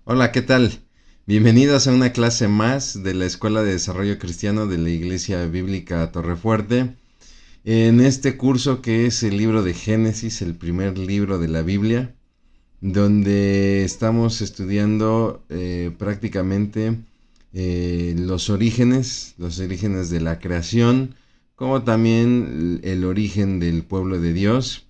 Hola, ¿qué tal? Bienvenidos a una clase más de la Escuela de Desarrollo Cristiano de la Iglesia Bíblica Torrefuerte. En este curso que es el libro de Génesis, el primer libro de la Biblia, donde estamos estudiando prácticamente los orígenes de la creación, como también el origen del pueblo de Dios,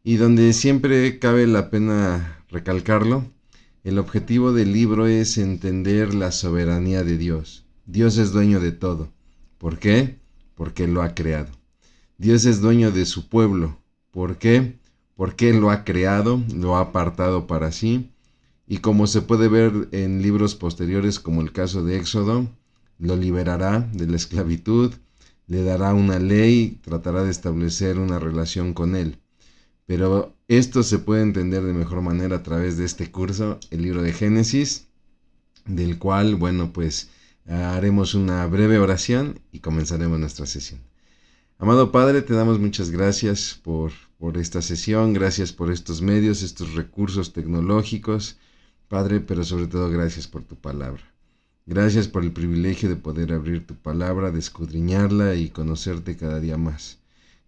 y donde siempre cabe la pena recalcarlo. El objetivo del libro es entender la soberanía de Dios. Dios es dueño de todo. ¿Por qué? Porque lo ha creado. Dios es dueño de su pueblo. ¿Por qué? Porque lo ha creado, lo ha apartado para sí. Y como se puede ver en libros posteriores como el caso de Éxodo, lo liberará de la esclavitud, le dará una ley, tratará de establecer una relación con él. Pero esto se puede entender de mejor manera a través de este curso, el libro de Génesis, del cual, bueno, pues haremos una breve oración y comenzaremos nuestra sesión. Amado Padre, te damos muchas gracias por esta sesión, gracias por estos medios, estos recursos tecnológicos, Padre, pero sobre todo gracias por tu palabra. Gracias por el privilegio de poder abrir tu palabra, de escudriñarla y conocerte cada día más.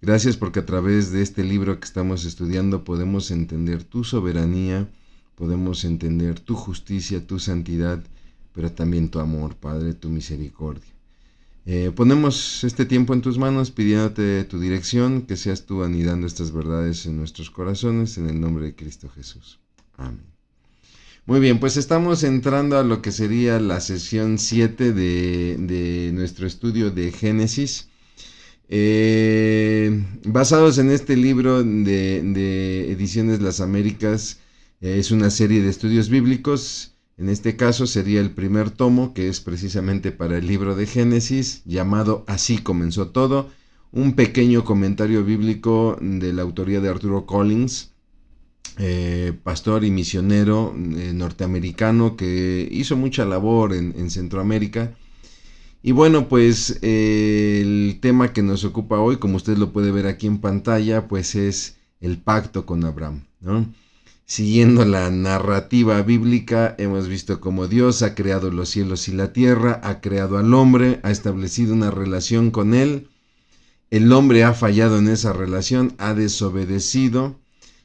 Gracias porque a través de este libro que estamos estudiando podemos entender tu soberanía, podemos entender tu justicia, tu santidad, pero también tu amor, Padre, tu misericordia. Ponemos este tiempo en tus manos pidiéndote tu dirección, que seas tú anidando estas verdades en nuestros corazones, en el nombre de Cristo Jesús. Amén. Muy bien, pues estamos entrando a lo que sería la sesión 7 de nuestro estudio de Génesis. Basados en este libro de Ediciones Las Américas, es una serie de estudios bíblicos. En este caso sería el primer tomo, que es precisamente para el libro de Génesis, llamado Así comenzó todo, un pequeño comentario bíblico de la autoría de Arturo Collins, pastor y misionero norteamericano que hizo mucha labor en Centroamérica. Y bueno, pues el tema que nos ocupa hoy, como usted lo puede ver aquí en pantalla, pues es el pacto con Abraham, ¿no? Siguiendo la narrativa bíblica, hemos visto cómo Dios ha creado los cielos y la tierra, ha creado al hombre, ha establecido una relación con él. El hombre ha fallado en esa relación, ha desobedecido,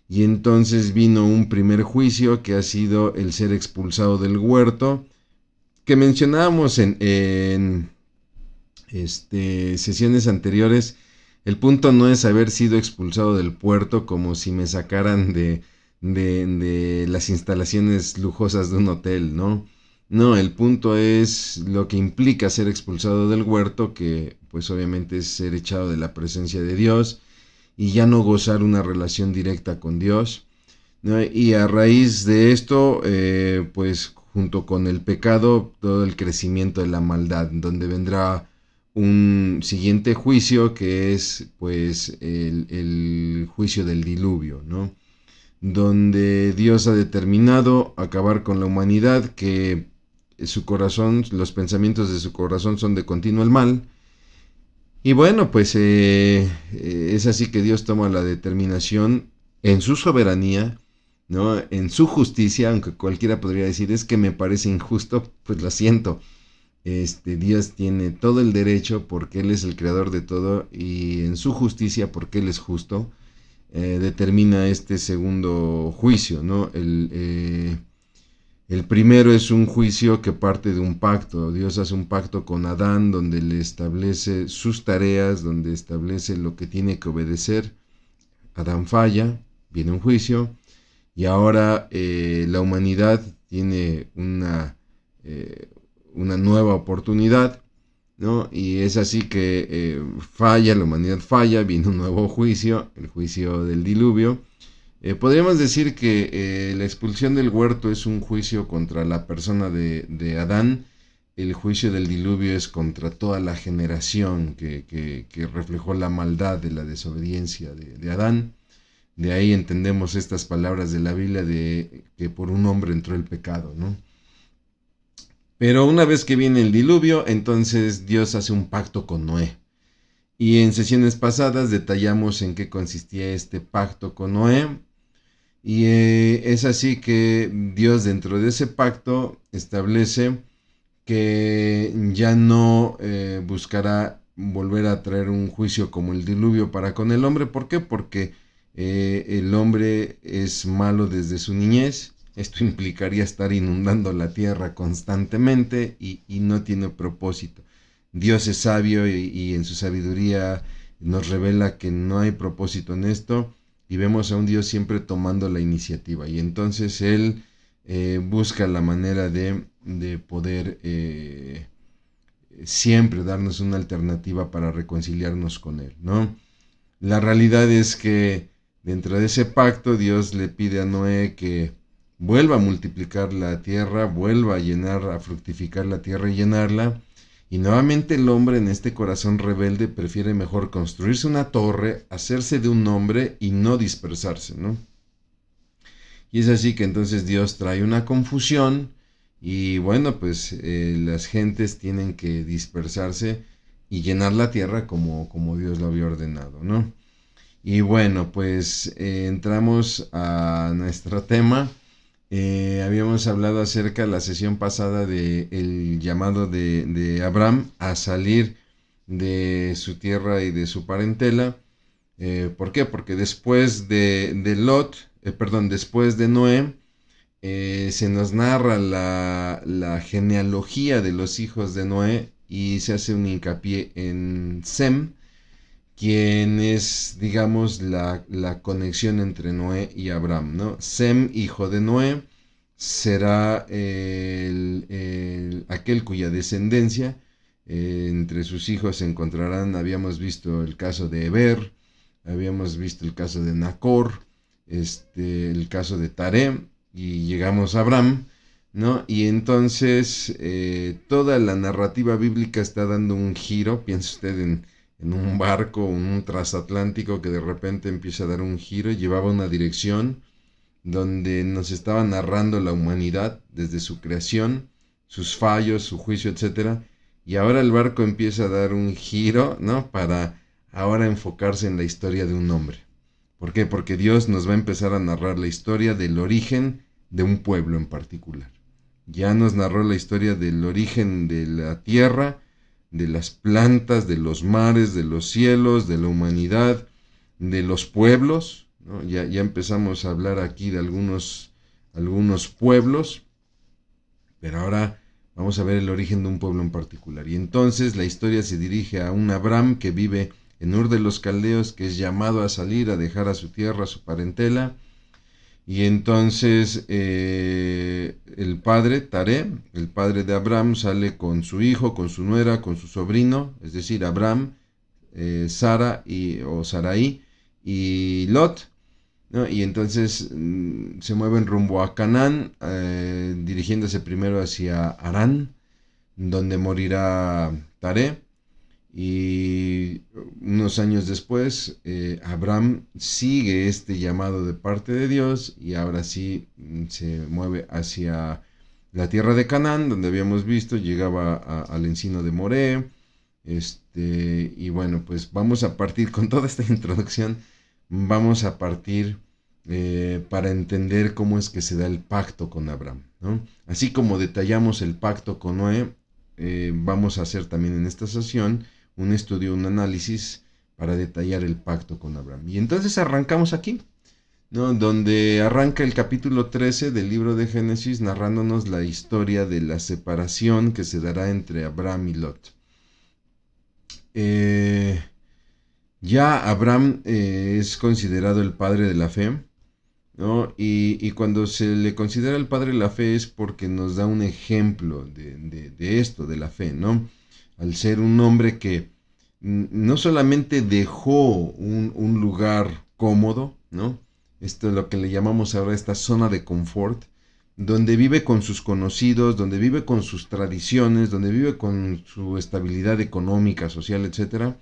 y entonces vino un primer juicio que ha sido el ser expulsado del huerto, que mencionábamos en sesiones anteriores. El punto no es haber sido expulsado del puerto como si me sacaran de las instalaciones lujosas de un hotel, ¿no? No, el punto es lo que implica ser expulsado del huerto, que pues obviamente es ser echado de la presencia de Dios y ya no gozar una relación directa con Dios, ¿no? Y a raíz de esto, pues junto con el pecado, todo el crecimiento de la maldad, donde vendrá un siguiente juicio que es pues el juicio del diluvio, ¿no? Donde Dios ha determinado acabar con la humanidad, que su corazón, los pensamientos de su corazón son de continuo el mal. Y bueno, pues es así que Dios toma la determinación en su soberanía, ¿no? En su justicia, aunque cualquiera podría decir es que me parece injusto, pues lo siento. Dios tiene todo el derecho porque Él es el creador de todo, y en su justicia, porque Él es justo, determina este segundo juicio, ¿no? El primero es un juicio que parte de un pacto. Dios hace un pacto con Adán donde le establece sus tareas, donde establece lo que tiene que obedecer. Adán falla, viene un juicio, y ahora la humanidad tiene una nueva oportunidad, ¿no? Y es así que la humanidad falla, viene un nuevo juicio, el juicio del diluvio. Podríamos decir que la expulsión del huerto es un juicio contra la persona de Adán. El juicio del diluvio es contra toda la generación que reflejó la maldad de la desobediencia de Adán. De ahí entendemos estas palabras de la Biblia de que por un hombre entró el pecado, ¿no? Pero una vez que viene el diluvio, entonces Dios hace un pacto con Noé. Y en sesiones pasadas detallamos en qué consistía este pacto con Noé. Y es así que Dios dentro de ese pacto establece que ya no buscará volver a traer un juicio como el diluvio para con el hombre. ¿Por qué? Porque el hombre es malo desde su niñez. Esto implicaría estar inundando la tierra constantemente y no tiene propósito. Dios es sabio y en su sabiduría nos revela que no hay propósito en esto y vemos a un Dios siempre tomando la iniciativa y entonces Él busca la manera de poder siempre darnos una alternativa para reconciliarnos con Él, ¿no? La realidad es que dentro de ese pacto Dios le pide a Noé que vuelva a multiplicar la tierra, vuelva a llenar, a fructificar la tierra y llenarla. Y nuevamente el hombre en este corazón rebelde prefiere mejor construirse una torre, hacerse de un nombre y no dispersarse, ¿no? Y es así que entonces Dios trae una confusión y bueno, pues las gentes tienen que dispersarse y llenar la tierra como Dios lo había ordenado, ¿no? Y bueno, pues entramos a nuestro tema. Habíamos hablado acerca la sesión pasada de el llamado de Abraham a salir de su tierra y de su parentela. ¿Por qué? Porque después de Lot, después de Noé, se nos narra la genealogía de los hijos de Noé y se hace un hincapié en Sem, quien es, digamos, la conexión entre Noé y Abraham, ¿no? Sem, hijo de Noé, será aquel cuya descendencia entre sus hijos se encontrarán, habíamos visto el caso de Eber, habíamos visto el caso de Nacor, el caso de Taré, y llegamos a Abraham, ¿no? Y entonces toda la narrativa bíblica está dando un giro, piensa usted en un barco, un transatlántico que de repente empieza a dar un giro, llevaba una dirección donde nos estaba narrando la humanidad desde su creación, sus fallos, su juicio, etcétera, y ahora el barco empieza a dar un giro, ¿no? Para ahora enfocarse en la historia de un hombre. ¿Por qué? Porque Dios nos va a empezar a narrar la historia del origen de un pueblo en particular. Ya nos narró la historia del origen de la tierra, de las plantas, de los mares, de los cielos, de la humanidad, de los pueblos, ¿no? Ya empezamos a hablar aquí de algunos pueblos, pero ahora vamos a ver el origen de un pueblo en particular. Y entonces la historia se dirige a un Abraham que vive en Ur de los Caldeos, que es llamado a salir, a dejar a su tierra, a su parentela. Y entonces el padre, Taré, el padre de Abraham, sale con su hijo, con su nuera, con su sobrino, es decir, Abraham, Sara o Sarai y Lot, ¿no? Y entonces se mueven rumbo a Canaán, dirigiéndose primero hacia Harán, donde morirá Taré. Y unos años después, Abraham sigue este llamado de parte de Dios y ahora sí se mueve hacia la tierra de Canaán, donde habíamos visto, llegaba al encino de Moré. Y bueno, pues vamos a partir con toda esta introducción, vamos a partir para entender cómo es que se da el pacto con Abraham, ¿no? Así como detallamos el pacto con Noé, vamos a hacer también en esta sesión un estudio, un análisis para detallar el pacto con Abraham. Y entonces arrancamos aquí, ¿no? Donde arranca el capítulo 13 del libro de Génesis narrándonos la historia de la separación que se dará entre Abraham y Lot. Ya Abraham es considerado el padre de la fe, ¿no? Y cuando se le considera el padre de la fe es porque nos da un ejemplo de esto, de la fe, ¿no? Al ser un hombre que no solamente dejó un lugar cómodo, ¿no? Esto es lo que le llamamos ahora esta zona de confort, donde vive con sus conocidos, donde vive con sus tradiciones, donde vive con su estabilidad económica, social, etcétera.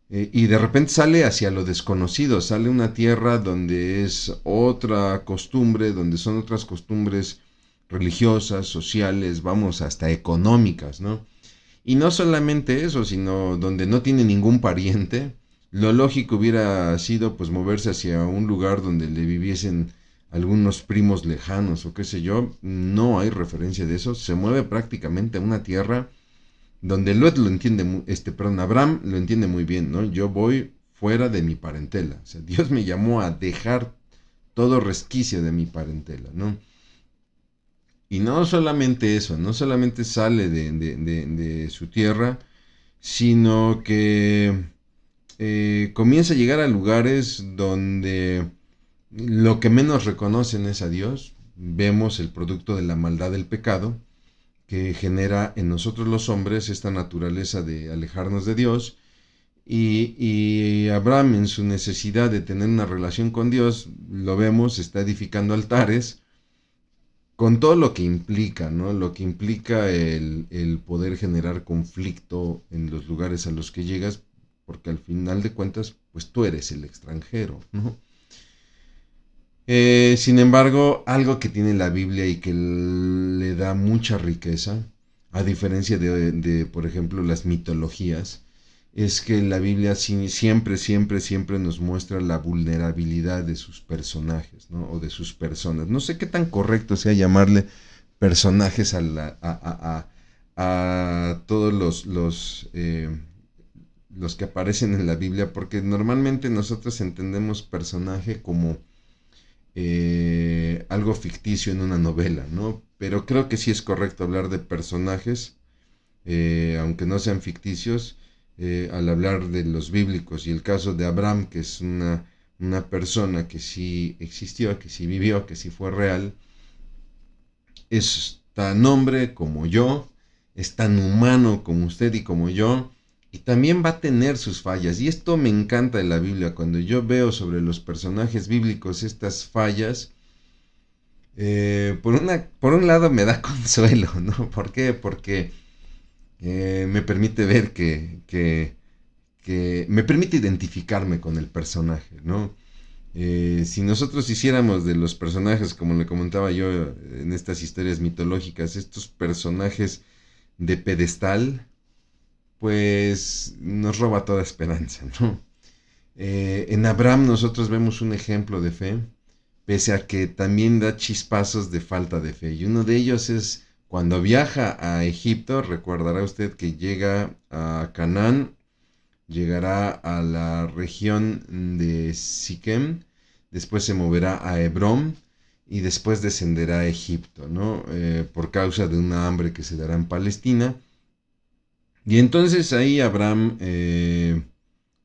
Y de repente sale hacia lo desconocido, sale una tierra donde es otra costumbre, donde son otras costumbres religiosas, sociales, vamos, hasta económicas, ¿no? Y no solamente eso, sino donde no tiene ningún pariente. Lo lógico hubiera sido pues moverse hacia un lugar donde le viviesen algunos primos lejanos o qué sé yo, no hay referencia de eso, se mueve prácticamente a una tierra donde Lot lo entiende, Abraham lo entiende muy bien, ¿no? Yo voy fuera de mi parentela, o sea, Dios me llamó a dejar todo resquicio de mi parentela, ¿no? Y no solamente eso, no solamente sale de su tierra, sino que comienza a llegar a lugares donde lo que menos reconocen es a Dios. Vemos el producto de la maldad del pecado, que genera en nosotros los hombres esta naturaleza de alejarnos de Dios. Y Abraham, en su necesidad de tener una relación con Dios, lo vemos, está edificando altares, con todo lo que implica, ¿no? Lo que implica el poder generar conflicto en los lugares a los que llegas, porque al final de cuentas, pues tú eres el extranjero, ¿no? Sin embargo, algo que tiene la Biblia y que le da mucha riqueza, a diferencia por ejemplo, las mitologías, es que la Biblia siempre, siempre, siempre nos muestra la vulnerabilidad de sus personajes, ¿no? O de sus personas. No sé qué tan correcto sea llamarle personajes a todos los que aparecen en la Biblia, porque normalmente nosotros entendemos personaje como algo ficticio en una novela, ¿no? Pero creo que sí es correcto hablar de personajes, aunque no sean ficticios, al hablar de los bíblicos. Y el caso de Abraham, que es una persona que sí existió, que sí vivió, que sí fue real, es tan hombre como yo, es tan humano como usted y como yo, y también va a tener sus fallas. Y esto me encanta de la Biblia, cuando yo veo sobre los personajes bíblicos estas fallas, por un lado me da consuelo, ¿no? ¿Por qué? Porque me permite ver que me permite identificarme con el personaje, ¿no? Si nosotros hiciéramos de los personajes, como le comentaba yo en estas historias mitológicas, estos personajes de pedestal, pues nos roba toda esperanza, ¿no? En Abraham nosotros vemos un ejemplo de fe, pese a que también da chispazos de falta de fe. Y uno de ellos es cuando viaja a Egipto, recordará usted que llega a Canaán, llegará a la región de Siquem, después se moverá a Hebrón y después descenderá a Egipto, ¿no? Por causa de una hambre que se dará en Palestina. Y entonces ahí Abraham,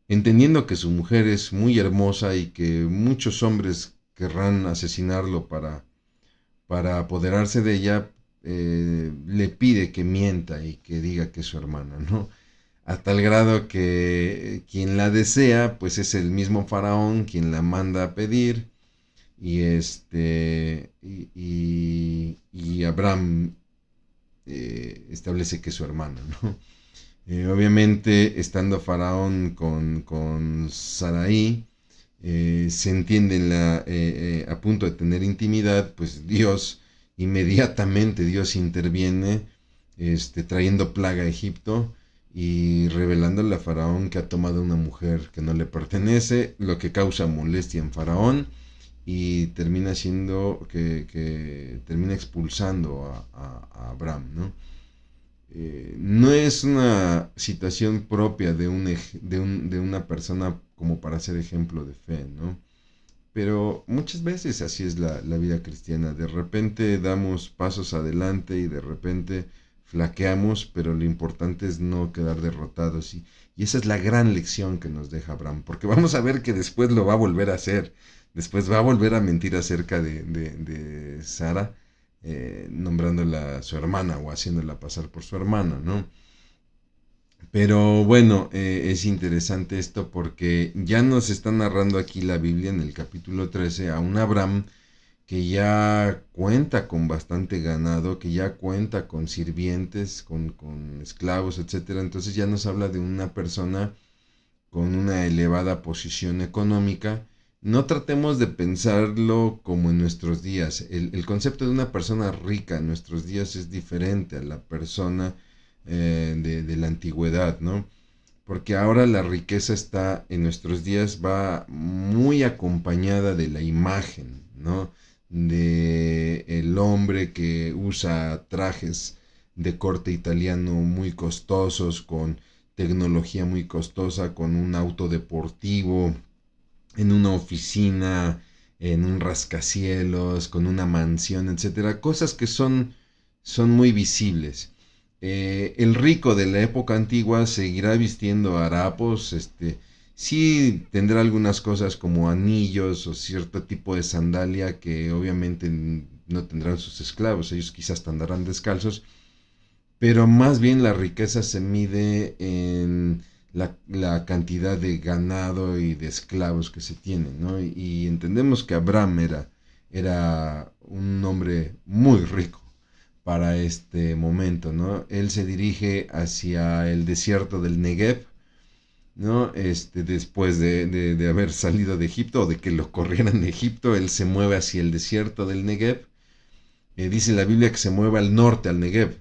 entendiendo que su mujer es muy hermosa y que muchos hombres querrán asesinarlo para apoderarse de ella, le pide que mienta y que diga que es su hermana, ¿no? A tal grado que quien la desea, pues es el mismo faraón quien la manda a pedir, y Abraham establece que es su hermana, ¿no? Obviamente, estando Faraón con Sarai, se entienden a punto de tener intimidad, pues inmediatamente Dios interviene, trayendo plaga a Egipto y revelándole a Faraón que ha tomado una mujer que no le pertenece, lo que causa molestia en Faraón y termina siendo que termina expulsando a Abraham, ¿no? No es una situación propia de una persona como para ser ejemplo de fe, ¿no? Pero muchas veces así es la vida cristiana. De repente damos pasos adelante y de repente flaqueamos, pero lo importante es no quedar derrotados. Y esa es la gran lección que nos deja Abraham, porque vamos a ver que después lo va a volver a hacer. Después va a volver a mentir acerca de Sara, nombrándola su hermana o haciéndola pasar por su hermana, ¿no? Pero bueno, es interesante esto porque ya nos está narrando aquí la Biblia en el capítulo 13 a un Abraham que ya cuenta con bastante ganado, que ya cuenta con sirvientes, con esclavos, etcétera. Entonces ya nos habla de una persona con una elevada posición económica. No tratemos de pensarlo como en nuestros días. El concepto de una persona rica en nuestros días es diferente a la persona de la antigüedad, ¿no? Porque ahora la riqueza está en nuestros días, va muy acompañada de la imagen, ¿no? de el hombre que usa trajes de corte italiano muy costosos, con tecnología muy costosa, con un auto deportivo, en una oficina, en un rascacielos, con una mansión, etcétera, cosas que son muy visibles. El rico de la época antigua seguirá vistiendo harapos, sí tendrá algunas cosas como anillos o cierto tipo de sandalia que obviamente no tendrán sus esclavos, ellos quizás andarán descalzos, pero más bien la riqueza se mide en la cantidad de ganado y de esclavos que se tienen, ¿no? Y entendemos que Abraham era un hombre muy rico para este momento, ¿no? Él se dirige hacia el desierto del Negev, ¿no? Después de haber salido de Egipto o de que lo corrieran de Egipto, él se mueve hacia el desierto del Negev. Dice la Biblia que se mueve al norte, al Negev.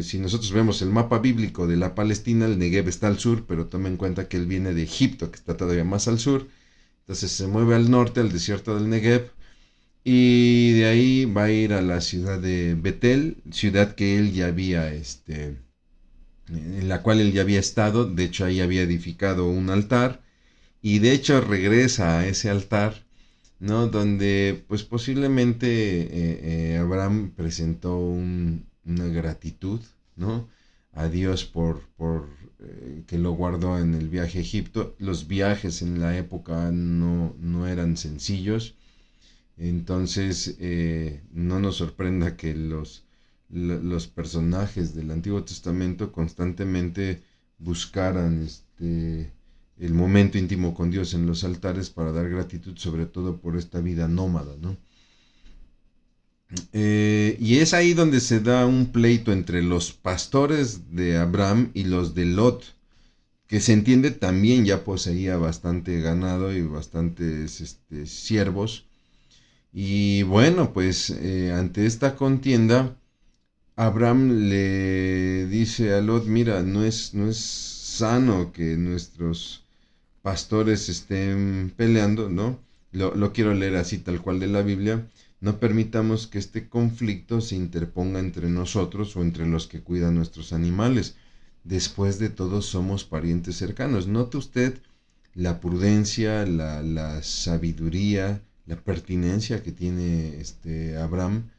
Si nosotros vemos el mapa bíblico de la Palestina, el Negev está al sur, pero toma en cuenta que él viene de Egipto, que está todavía más al sur. Entonces se mueve al norte, al desierto del Negev, y de ahí va a ir a la ciudad de Betel, ciudad que él ya había, en la cual él ya había estado. De hecho, ahí había edificado un altar, y de hecho regresa a ese altar, ¿no? Donde pues posiblemente Abraham presentó una gratitud, ¿no? A Dios por que lo guardó en el viaje a Egipto. Los viajes en la época no eran sencillos, entonces no nos sorprenda que los personajes del Antiguo Testamento constantemente buscaran el momento íntimo con Dios en los altares para dar gratitud, sobre todo por esta vida nómada, ¿no? Y es ahí donde se da un pleito entre los pastores de Abraham y los de Lot, que se entiende también ya poseía bastante ganado y bastantes siervos. Y bueno, pues ante esta contienda, Abraham le dice a Lot: mira, no es sano que nuestros pastores estén peleando, ¿no? Lo quiero leer así tal cual de la Biblia. No permitamos que este conflicto se interponga entre nosotros o entre los que cuidan nuestros animales. Después de todo, somos parientes cercanos. Note usted la prudencia, la sabiduría, la pertinencia que tiene Abraham,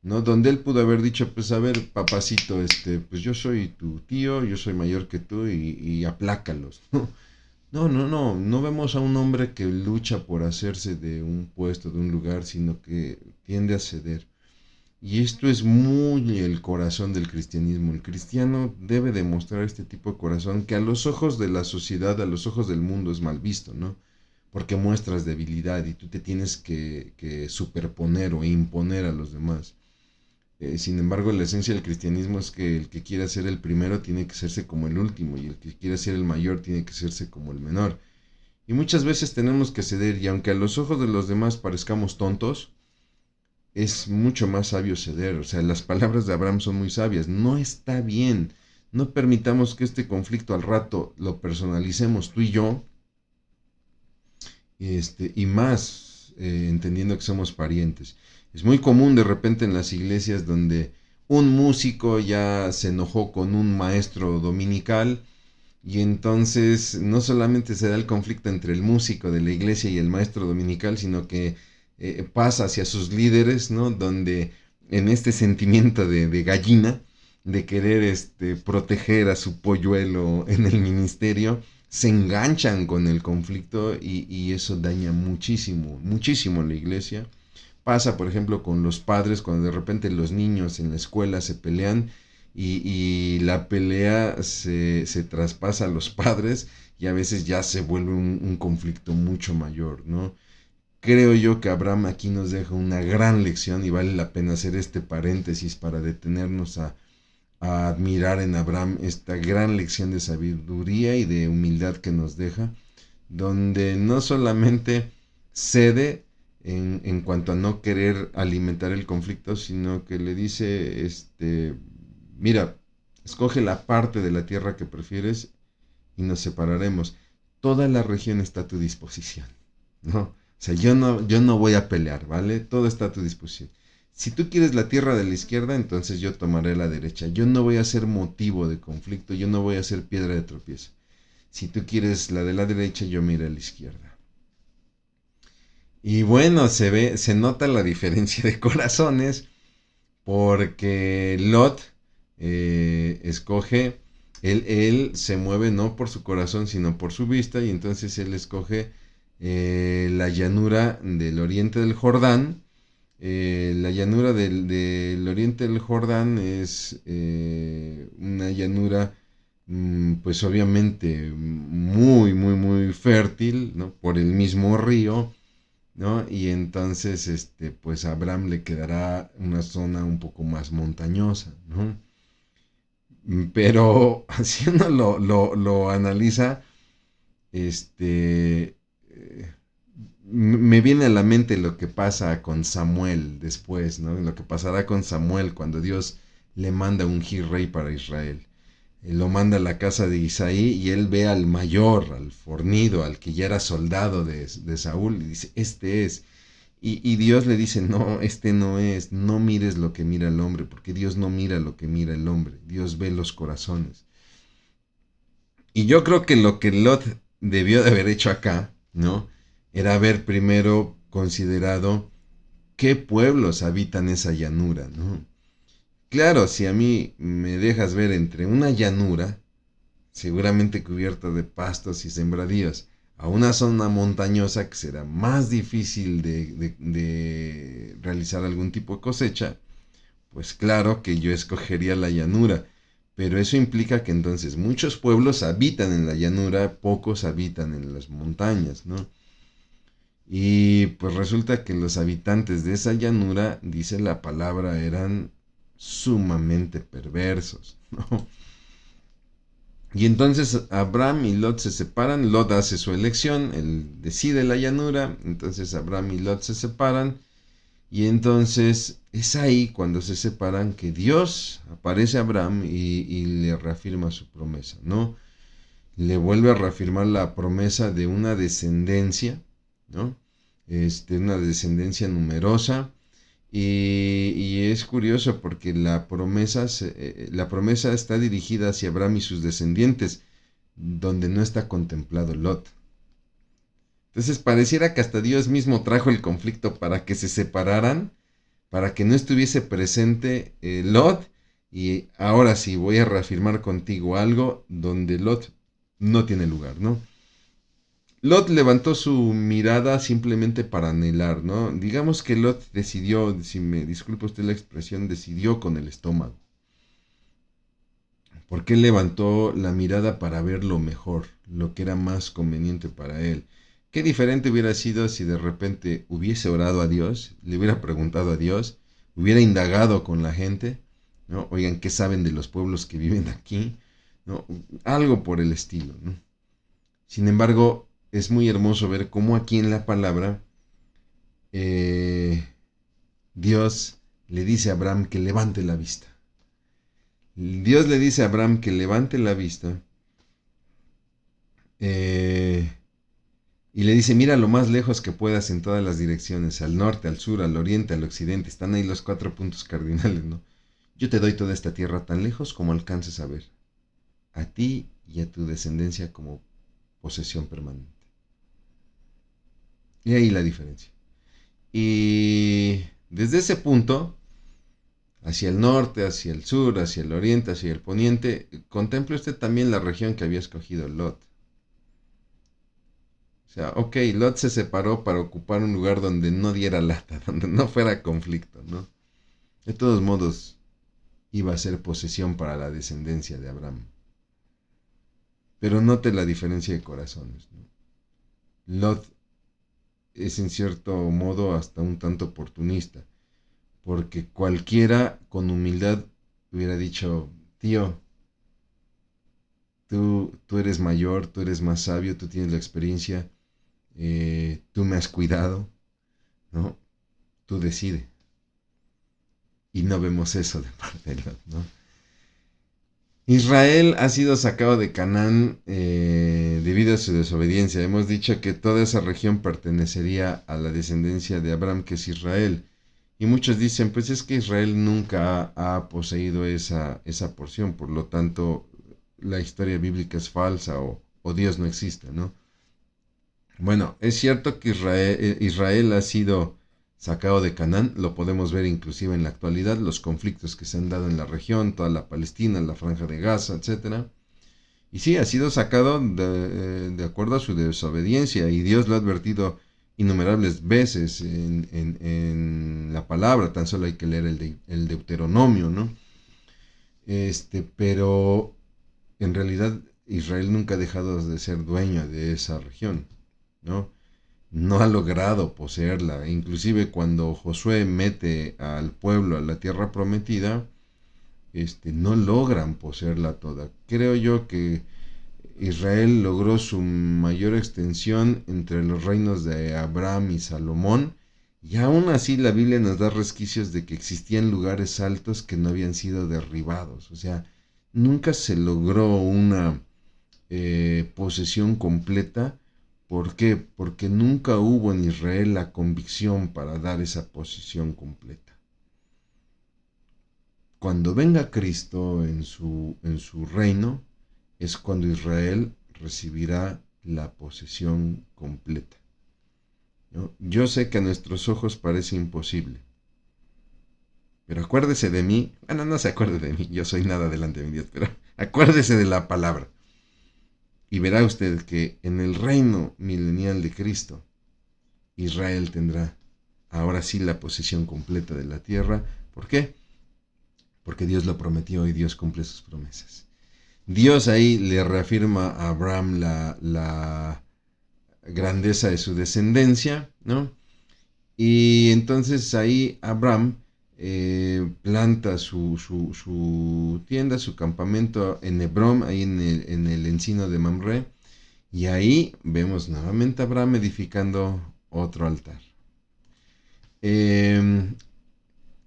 ¿no? Donde él pudo haber dicho: pues a ver, papacito, pues yo soy tu tío, yo soy mayor que tú, y aplácalos, ¿no? No vemos a un hombre que lucha por hacerse de un puesto, de un lugar, sino que tiende a ceder. Y esto es muy el corazón del cristianismo. El cristiano debe demostrar este tipo de corazón que a los ojos de la sociedad, a los ojos del mundo es mal visto, ¿no? Porque muestras debilidad y tú te tienes que superponer o imponer a los demás. Sin embargo, la esencia del cristianismo es que el que quiera ser el primero tiene que serse como el último, y el que quiera ser el mayor tiene que serse como el menor. Y muchas veces tenemos que ceder, y aunque a los ojos de los demás parezcamos tontos, es mucho más sabio ceder. O sea, las palabras de Abraham son muy sabias. No está bien. No permitamos que este conflicto al rato lo personalicemos tú y yo, y más entendiendo que somos parientes. Es muy común de repente en las iglesias donde un músico ya se enojó con un maestro dominical, y entonces no solamente se da el conflicto entre el músico de la iglesia y el maestro dominical, sino que pasa hacia sus líderes, ¿no? Donde en este sentimiento de gallina, de querer proteger a su polluelo en el ministerio, se enganchan con el conflicto, y eso daña muchísimo, muchísimo la iglesia. Pasa, por ejemplo, con los padres, cuando de repente los niños en la escuela se pelean, y la pelea se traspasa a los padres, y a veces ya se vuelve un conflicto mucho mayor, ¿no? Creo yo que Abraham aquí nos deja una gran lección, y vale la pena hacer este paréntesis para detenernos a admirar en Abraham esta gran lección de sabiduría y de humildad que nos deja, donde no solamente cede en cuanto a no querer alimentar el conflicto, sino que le dice, mira, escoge la parte de la tierra que prefieres y nos separaremos. Toda la región está a tu disposición, ¿no? O sea, yo no voy a pelear, ¿vale? Todo está a tu disposición. Si tú quieres la tierra de la izquierda, entonces yo tomaré la derecha. Yo no voy a ser motivo de conflicto, yo no voy a ser piedra de tropiezo. Si tú quieres la de la derecha, yo miré a la izquierda. Y bueno, se nota la diferencia de corazones porque Lot escoge, él se mueve no por su corazón, sino por su vista, y entonces él escoge la llanura del oriente del Jordán. La llanura del oriente del Jordán es una llanura, pues obviamente muy, muy, muy fértil, ¿no? Por el mismo río, ¿no? Y entonces, pues a Abraham le quedará una zona un poco más montañosa, ¿no? Pero si uno lo analiza, este, me viene a la mente lo que pasa con Samuel después, ¿no? Lo que pasará con Samuel cuando Dios le manda un rey para Israel. Él lo manda a la casa de Isaí y él ve al mayor, al fornido, al que ya era soldado de Saúl, y dice, este es. Y Dios le dice, no, este no es, no mires lo que mira el hombre, porque Dios no mira lo que mira el hombre, Dios ve los corazones. Y yo creo que lo que Lot debió de haber hecho acá, ¿no? Era haber primero considerado qué pueblos habitan esa llanura, ¿no? Claro, si a mí me dejas ver entre una llanura, seguramente cubierta de pastos y sembradíos, a una zona montañosa que será más difícil de realizar algún tipo de cosecha, pues claro que yo escogería la llanura. Pero eso implica que entonces muchos pueblos habitan en la llanura, pocos habitan en las montañas, ¿no? Y pues resulta que los habitantes de esa llanura, dice la palabra, eran sumamente perversos, ¿no? Y entonces Abraham y Lot se separan, Lot hace su elección, él decide la llanura, entonces Abraham y Lot se separan, y entonces es ahí cuando se separan que Dios aparece a Abraham y le reafirma su promesa, ¿no? Le vuelve a reafirmar la promesa de una descendencia, ¿no? Una descendencia numerosa. Y es curioso porque la promesa está dirigida hacia Abraham y sus descendientes, donde no está contemplado Lot. Entonces pareciera que hasta Dios mismo trajo el conflicto para que se separaran, para que no estuviese presente Lot, y ahora sí voy a reafirmar contigo algo donde Lot no tiene lugar, ¿no? Lot levantó su mirada simplemente para anhelar, ¿no? Digamos que Lot decidió, si me disculpa usted la expresión, decidió con el estómago. Porque él levantó la mirada para ver lo mejor, lo que era más conveniente para él. Qué diferente hubiera sido si de repente hubiese orado a Dios, le hubiera preguntado a Dios, hubiera indagado con la gente, ¿no? Oigan, ¿qué saben de los pueblos que viven aquí? ¿No? Algo por el estilo, ¿no? Sin embargo, es muy hermoso ver cómo aquí en la palabra eh, Dios le dice a Abraham que levante la vista. Dios le dice a Abraham que levante la vista eh, y le dice, mira lo más lejos que puedas en todas las direcciones, al norte, al sur, al oriente, al occidente. Están ahí los 4 puntos cardinales, ¿no? Yo te doy toda esta tierra tan lejos como alcances a ver, a ti y a tu descendencia como posesión permanente. Y ahí la diferencia. Y desde ese punto, hacia el norte, hacia el sur, hacia el oriente, hacia el poniente, contemple usted también la región que había escogido Lot. O sea, ok, Lot se separó para ocupar un lugar donde no diera lata, donde no fuera conflicto, ¿no? De todos modos, iba a ser posesión para la descendencia de Abraham. Pero note la diferencia de corazones, ¿no? Lot es en cierto modo hasta un tanto oportunista, porque cualquiera con humildad hubiera dicho, tío, tú eres mayor, tú eres más sabio, tú tienes la experiencia, tú me has cuidado, ¿no? Tú decide. Y no vemos eso de parte de Lot, ¿no? Israel ha sido sacado de Canaán debido a su desobediencia. Hemos dicho que toda esa región pertenecería a la descendencia de Abraham, que es Israel. Y muchos dicen, pues es que Israel nunca ha poseído esa porción, por lo tanto la historia bíblica es falsa o Dios no existe, ¿no? Bueno, es cierto que Israel ha sido sacado de Canaán, lo podemos ver inclusive en la actualidad, los conflictos que se han dado en la región, toda la Palestina, la Franja de Gaza, etcétera. Y sí, ha sido sacado de acuerdo a su desobediencia y Dios lo ha advertido innumerables veces en la palabra, tan solo hay que leer el Deuteronomio, ¿no? Pero en realidad Israel nunca ha dejado de ser dueño de esa región, ¿no? No ha logrado poseerla. Inclusive cuando Josué mete al pueblo a la tierra prometida, no logran poseerla toda. Creo yo que Israel logró su mayor extensión entre los reinos de Abraham y Salomón, y aún así la Biblia nos da resquicios de que existían lugares altos que no habían sido derribados. O sea, nunca se logró una posesión completa. ¿Por qué? Porque nunca hubo en Israel la convicción para dar esa posesión completa. Cuando venga Cristo en su reino, es cuando Israel recibirá la posesión completa, ¿no? Yo sé que a nuestros ojos parece imposible, pero acuérdese de mí. Bueno, no se acuerde de mí, yo soy nada delante de mi Dios, pero acuérdese de la palabra. Y verá usted que en el reino milenial de Cristo, Israel tendrá ahora sí la posesión completa de la tierra. ¿Por qué? Porque Dios lo prometió y Dios cumple sus promesas. Dios ahí le reafirma a Abraham la grandeza de su descendencia, ¿no? Y entonces ahí Abraham planta su tienda, su campamento en Hebrón, ahí en el encino de Mamre, y ahí vemos nuevamente a Abraham edificando otro altar.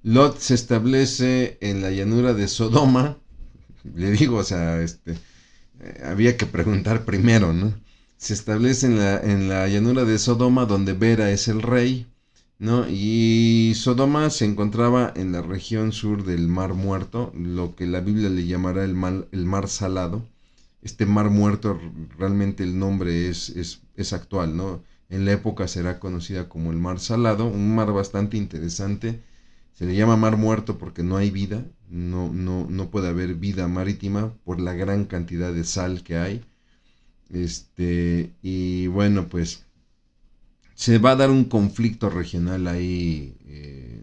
Lot se establece en la llanura de Sodoma. Le digo, o sea, había que preguntar primero, ¿no? Se establece en la llanura de Sodoma, donde Bera es el rey, ¿no? Y Sodoma se encontraba en la región sur del Mar Muerto, lo que la Biblia le llamará el mar Salado. Este Mar Muerto, realmente el nombre es actual, ¿no? En la época será conocida como el Mar Salado, un mar bastante interesante. Se le llama Mar Muerto porque no hay vida, no puede haber vida marítima por la gran cantidad de sal que hay. Y bueno, pues se va a dar un conflicto regional ahí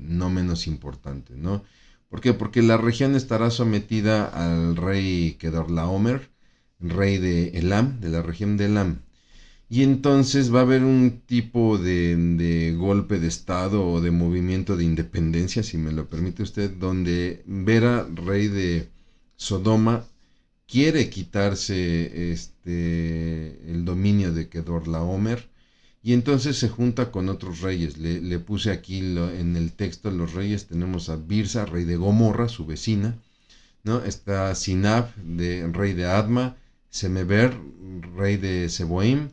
no menos importante, ¿no? ¿Por qué? Porque la región estará sometida al rey Kedorlaomer, rey de Elam, de la región de Elam. Y entonces va a haber un tipo de golpe de estado o de movimiento de independencia, si me lo permite usted, donde Bera, rey de Sodoma, quiere quitarse el dominio de Kedorlaomer y entonces se junta con otros reyes. Le puse aquí en el texto los reyes. Tenemos a Birsa, rey de Gomorra, su vecina, ¿no? Está Sinab, rey de Adma, Semeber, rey de Seboim,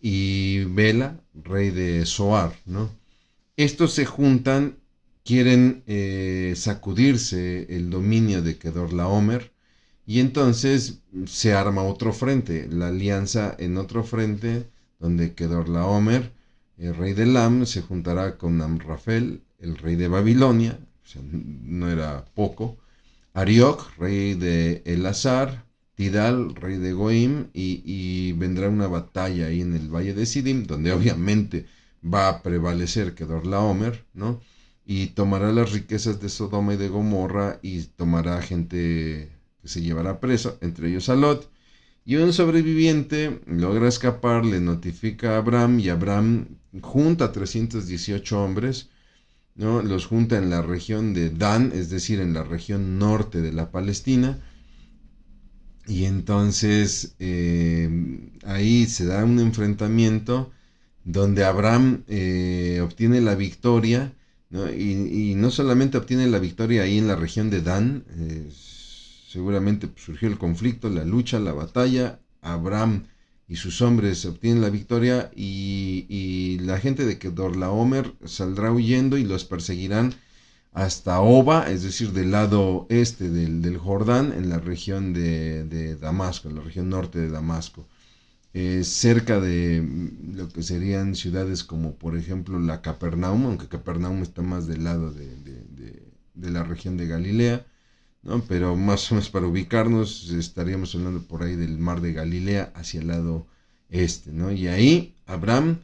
y Bela, rey de Zoar, ¿no? Estos se juntan, quieren sacudirse el dominio de Kedorlaomer, y entonces se arma otro frente, la alianza en otro frente, donde Kedorlaomer, el rey de Elam, se juntará con Amrafel, el rey de Babilonia, o sea, no era poco, Arioc, rey de Elazar, Tidal, rey de Goim, y vendrá una batalla ahí en el valle de Sidim, donde obviamente va a prevalecer Kedorlaomer, ¿no? Y tomará las riquezas de Sodoma y de Gomorra y tomará gente que se llevará preso, entre ellos a Lot. Y un sobreviviente logra escapar, le notifica a Abraham y Abraham junta 318 hombres, ¿no? Los junta en la región de Dan, es decir, en la región norte de la Palestina. Y entonces ahí se da un enfrentamiento donde Abraham obtiene la victoria, ¿no? Y no solamente obtiene la victoria ahí en la región de Dan, seguramente surgió el conflicto, la lucha, la batalla. Abraham y sus hombres obtienen la victoria y la gente de Kedorlaomer saldrá huyendo y los perseguirán hasta Oba, es decir, del lado este del Jordán, en la región de Damasco, en la región norte de Damasco. Cerca de lo que serían ciudades como por ejemplo la Capernaum, aunque Capernaum está más del lado de la región de Galilea, ¿no? Pero más o menos para ubicarnos estaríamos hablando por ahí del mar de Galilea hacia el lado este, ¿no? Y ahí Abraham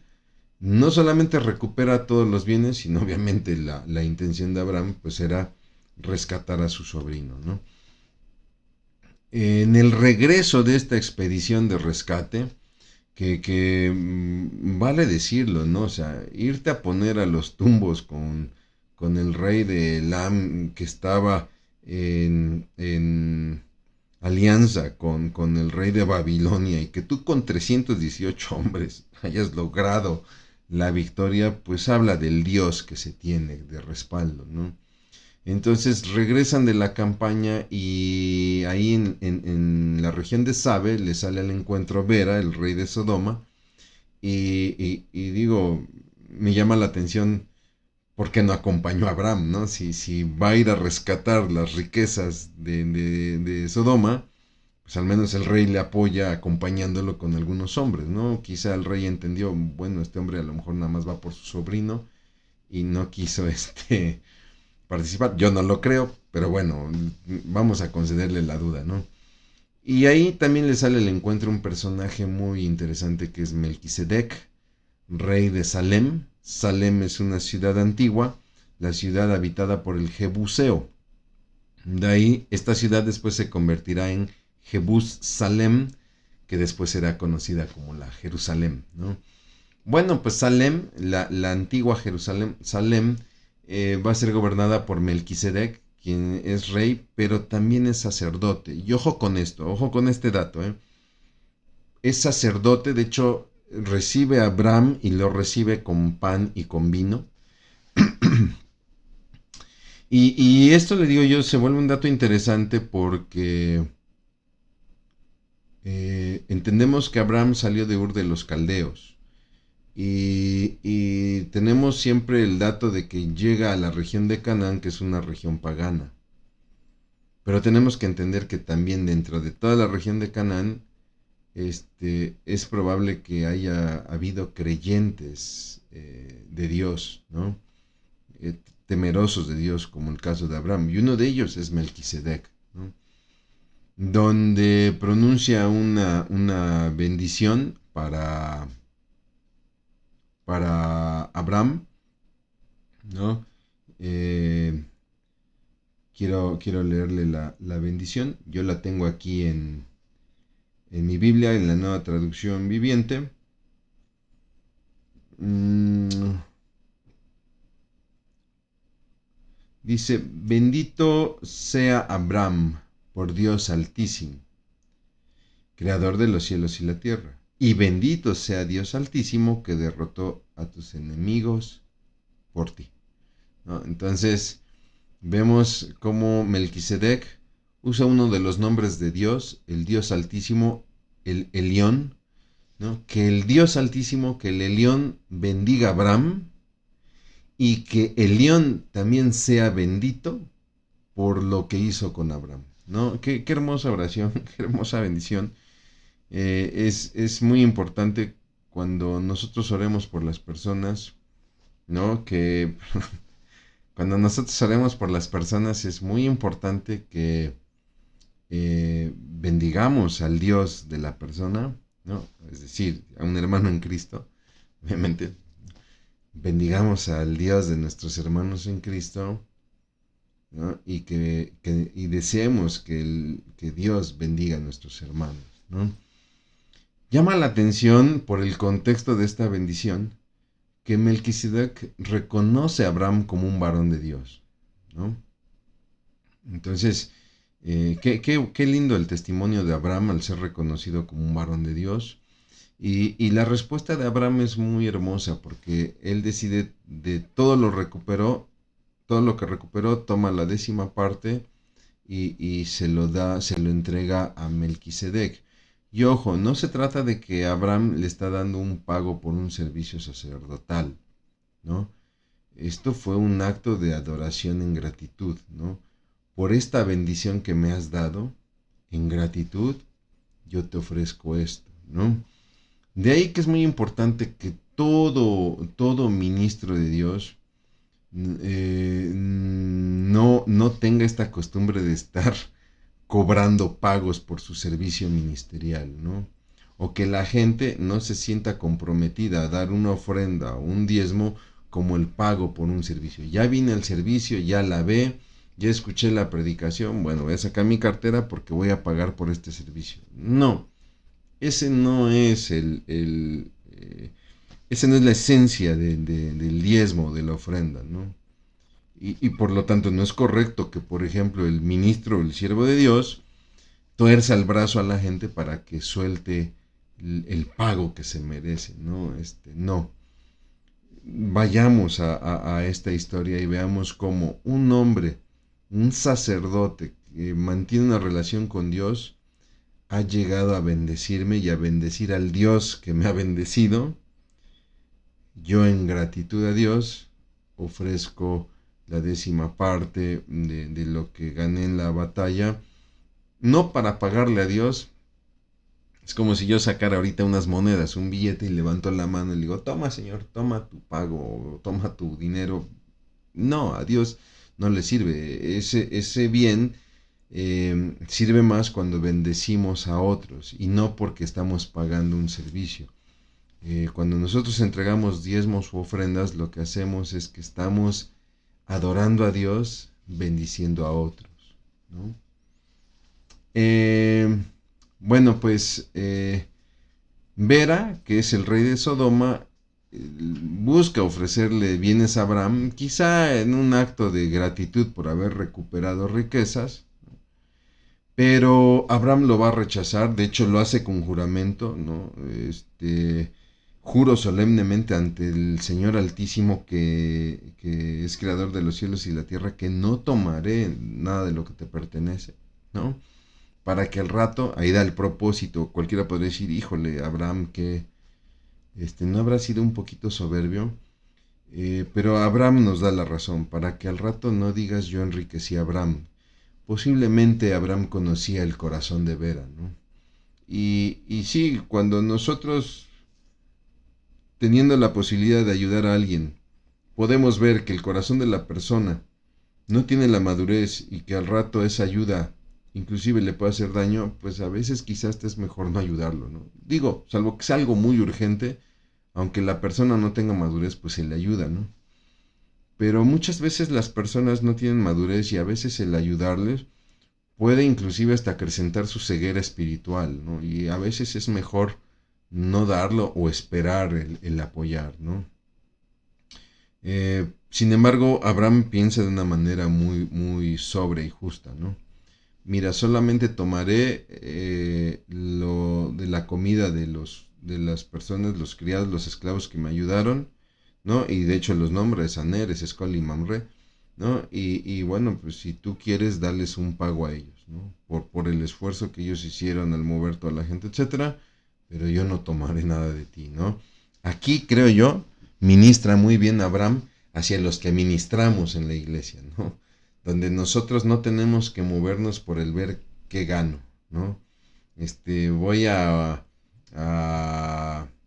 no solamente recupera todos los bienes, sino obviamente la intención de Abraham pues era rescatar a su sobrino, ¿no? En el regreso de esta expedición de rescate, que vale decirlo, ¿no? O sea, irte a poner a los tumbos con el rey de Elam que estaba en alianza con el rey de Babilonia y que tú con 318 hombres hayas logrado la victoria, pues habla del Dios que se tiene de respaldo, ¿no? Entonces regresan de la campaña y ahí en la región de Sabe le sale al encuentro Vera, el rey de Sodoma, y digo, me llama la atención por qué no acompañó a Abraham, ¿no? Si va a ir a rescatar las riquezas de Sodoma, pues al menos el rey le apoya acompañándolo con algunos hombres, ¿no? Quizá el rey entendió, bueno, este hombre a lo mejor nada más va por su sobrino y no quiso participar. Yo no lo creo, pero bueno, vamos a concederle la duda, ¿no? Y ahí también le sale al encuentro un personaje muy interesante que es Melquisedec, rey de Salem. Salem es una ciudad antigua, la ciudad habitada por el Jebuseo. De ahí, esta ciudad después se convertirá en Jebus Salem, que después será conocida como la Jerusalén, ¿no? Bueno, pues Salem, la antigua Jerusalén, Salem, va a ser gobernada por Melquisedec, quien es rey, pero también es sacerdote. Y ojo con esto, ojo con este dato, ¿eh? Es sacerdote, de hecho, recibe a Abraham y lo recibe con pan y con vino. Y esto le digo yo, se vuelve un dato interesante porque entendemos que Abraham salió de Ur de los Caldeos. Y tenemos siempre el dato de que llega a la región de Canaán, que es una región pagana. Pero tenemos que entender que también dentro de toda la región de Canaán, es probable que haya habido creyentes de Dios, ¿no? Temerosos de Dios, como el caso de Abraham. Y uno de ellos es Melquisedec, ¿no? Donde pronuncia una bendición para Abraham, ¿no? Eh, quiero leerle la bendición. Yo la tengo aquí en mi Biblia, en la nueva traducción viviente. Dice, bendito sea Abraham por Dios altísimo, creador de los cielos y la tierra. Y bendito sea Dios altísimo que derrotó a tus enemigos por ti, ¿no? Entonces, vemos cómo Melquisedec usa uno de los nombres de Dios, el Dios altísimo, el Elión, ¿no? Que el Dios altísimo, que el Elión bendiga a Abraham y que Elión también sea bendito por lo que hizo con Abraham, ¿no? Qué hermosa oración, qué hermosa bendición. Es muy importante cuando nosotros oremos por las personas, ¿no? Que cuando nosotros oremos por las personas es muy importante que bendigamos al Dios de la persona, ¿no? Es decir, a un hermano en Cristo, obviamente, bendigamos al Dios de nuestros hermanos en Cristo, ¿no? Y deseemos que Dios bendiga a nuestros hermanos, ¿no? Llama la atención por el contexto de esta bendición que Melquisedec reconoce a Abraham como un varón de Dios, ¿no? Entonces, qué lindo el testimonio de Abraham al ser reconocido como un varón de Dios. Y la respuesta de Abraham es muy hermosa porque él decide de todo lo que recuperó, toma la 10ª parte y se lo entrega a Melquisedec. Y ojo, no se trata de que Abraham le está dando un pago por un servicio sacerdotal, ¿no? Esto fue un acto de adoración en gratitud, ¿no? Por esta bendición que me has dado, en gratitud, yo te ofrezco esto, ¿no? De ahí que es muy importante que todo ministro de Dios no tenga esta costumbre de estar cobrando pagos por su servicio ministerial, ¿no? O que la gente no se sienta comprometida a dar una ofrenda o un diezmo como el pago por un servicio. Ya vine al servicio, ya la ve, ya escuché la predicación, bueno, voy a sacar mi cartera porque voy a pagar por este servicio. No, ese no es esa no es la esencia del diezmo, de la ofrenda, ¿no? Y por lo tanto no es correcto que, por ejemplo, el ministro o el siervo de Dios tuerza el brazo a la gente para que suelte el pago que se merece, ¿no? No. Vayamos a esta historia y veamos cómo un hombre, un sacerdote que mantiene una relación con Dios, ha llegado a bendecirme y a bendecir al Dios que me ha bendecido. Yo en gratitud a Dios ofrezco la 10ª parte de lo que gané en la batalla, no para pagarle a Dios. Es como si yo sacara ahorita unas monedas, un billete y levanto la mano y le digo, toma señor, toma tu pago, toma tu dinero. No, a Dios no le sirve. Ese bien sirve más cuando bendecimos a otros y no porque estamos pagando un servicio. Cuando nosotros entregamos diezmos u ofrendas, lo que hacemos es que estamos adorando a Dios, bendiciendo a otros, ¿no? Eh, bueno, pues Vera, que es el rey de Sodoma, busca ofrecerle bienes a Abraham, quizá en un acto de gratitud por haber recuperado riquezas, pero Abraham lo va a rechazar, de hecho lo hace con juramento, ¿no? Juro solemnemente ante el Señor Altísimo que es creador de los cielos y la tierra, que no tomaré nada de lo que te pertenece, ¿no? Para que al rato, ahí da el propósito, cualquiera podría decir, híjole, Abraham, que no habrá sido un poquito soberbio. Pero Abraham nos da la razón, para que al rato no digas yo enriquecí a Abraham. Posiblemente Abraham conocía el corazón de Vera, ¿no? Y sí, cuando nosotros, teniendo la posibilidad de ayudar a alguien, podemos ver que el corazón de la persona no tiene la madurez y que al rato esa ayuda inclusive le puede hacer daño, pues a veces quizás es mejor no ayudarlo, ¿no? Digo, salvo que sea algo muy urgente, aunque la persona no tenga madurez, pues se le ayuda, ¿no? Pero muchas veces las personas no tienen madurez y a veces el ayudarles puede inclusive hasta acrecentar su ceguera espiritual, ¿no? Y a veces es mejor no darlo o esperar el apoyar, ¿no? Sin embargo, Abraham piensa de una manera muy sobria y justa, ¿no? Mira, solamente tomaré lo de la comida de las personas, los criados, los esclavos que me ayudaron, ¿no? Y de hecho los nombres, Aner, Escol y Mamre, ¿no? Y bueno, pues si tú quieres, darles un pago a ellos, ¿no? Por el esfuerzo que ellos hicieron al mover toda la gente, etcétera, pero yo no tomaré nada de ti, ¿no? Aquí, creo yo, ministra muy bien Abraham hacia los que ministramos en la iglesia, ¿no? Donde nosotros no tenemos que movernos por el ver qué gano, ¿no? Voy a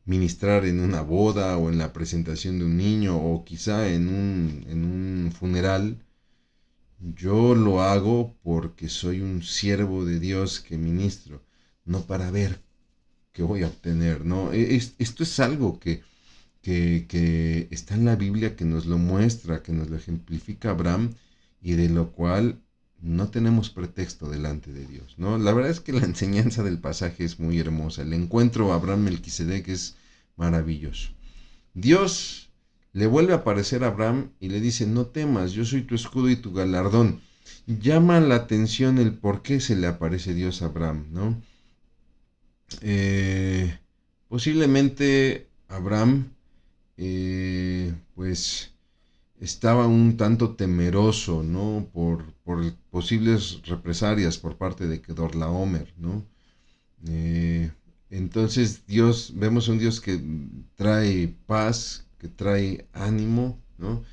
ministrar en una boda o en la presentación de un niño o quizá en un funeral. Yo lo hago porque soy un siervo de Dios que ministro, no para ver qué voy a obtener, ¿no? Esto es algo que está en la Biblia, que nos lo muestra, que nos lo ejemplifica Abraham y de lo cual no tenemos pretexto delante de Dios, ¿no? La verdad es que la enseñanza del pasaje es muy hermosa. El encuentro Abraham-Melquisedec es maravilloso. Dios le vuelve a aparecer a Abraham y le dice, no temas, yo soy tu escudo y tu galardón. Llama la atención el por qué se le aparece Dios a Abraham, ¿no? Eh, Posiblemente Abraham pues estaba un tanto temeroso, ¿no? Por posibles represalias por parte de Kedorlaomer, ¿no? Eh, entonces vemos un Dios que trae paz, que trae ánimo, ¿no?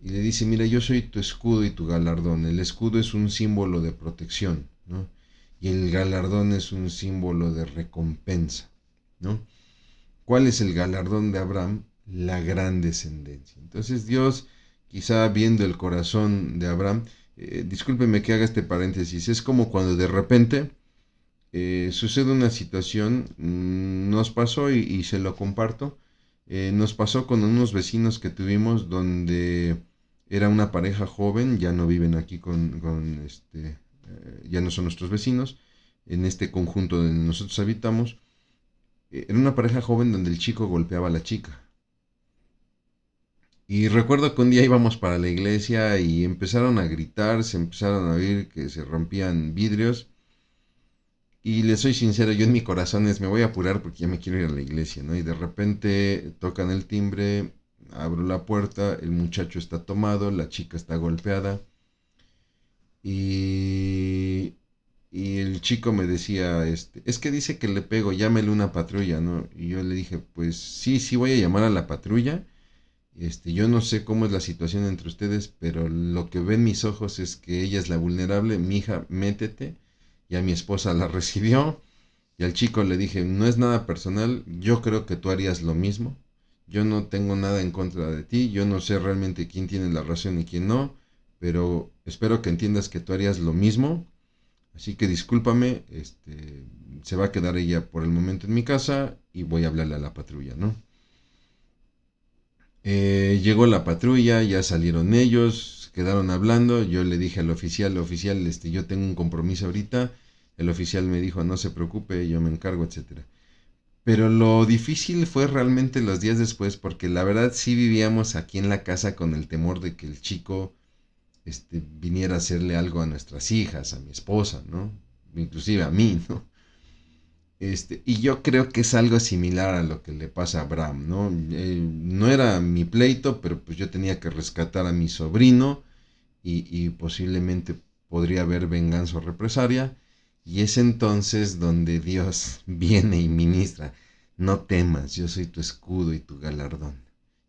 Y le dice, mira, yo soy tu escudo y tu galardón. El escudo es un símbolo de protección, ¿no? Y el galardón es un símbolo de recompensa, ¿no? ¿Cuál es el galardón de Abraham? La gran descendencia. Entonces Dios, quizá viendo el corazón de Abraham, discúlpeme que haga este paréntesis, es como cuando de repente sucede una situación, nos pasó y se lo comparto, nos pasó con unos vecinos que tuvimos donde era una pareja joven, ya no viven aquí ya no son nuestros vecinos, en este conjunto donde nosotros habitamos, era una pareja joven donde el chico golpeaba a la chica. Y recuerdo que un día íbamos para la iglesia y empezaron a gritar, se empezaron a oír que se rompían vidrios. Y les soy sincero, yo en mi corazón me voy a apurar porque ya me quiero ir a la iglesia, ¿no? Y de repente tocan el timbre, abro la puerta, el muchacho está tomado, la chica está golpeada. Y, y el chico me decía, es que dice que le pego, llámele una patrulla, ¿no? Y yo le dije, pues sí, sí voy a llamar a la patrulla. Yo no sé cómo es la situación entre ustedes, pero lo que ven mis ojos es que ella es la vulnerable, mi hija, métete. Y a mi esposa la recibió. Y al chico le dije, no es nada personal, yo creo que tú harías lo mismo. Yo no tengo nada en contra de ti, yo no sé realmente quién tiene la razón y quién no, pero espero que entiendas que tú harías lo mismo. Así que discúlpame, se va a quedar ella por el momento en mi casa y voy a hablarle a la patrulla, ¿no? Llegó la patrulla, ya salieron ellos, quedaron hablando, yo le dije al oficial, yo tengo un compromiso ahorita, el oficial me dijo, no se preocupe, yo me encargo, etcétera. Pero lo difícil fue realmente los días después, porque la verdad sí vivíamos aquí en la casa con el temor de que el chico, viniera a hacerle algo a nuestras hijas, a mi esposa, ¿no? Inclusive a mí, ¿no? Y yo creo que es algo similar a lo que le pasa a Abraham, ¿no? No era mi pleito, pero pues yo tenía que rescatar a mi sobrino y posiblemente podría haber venganza o represalia. Y es entonces donde Dios viene y ministra. No temas, yo soy tu escudo y tu galardón.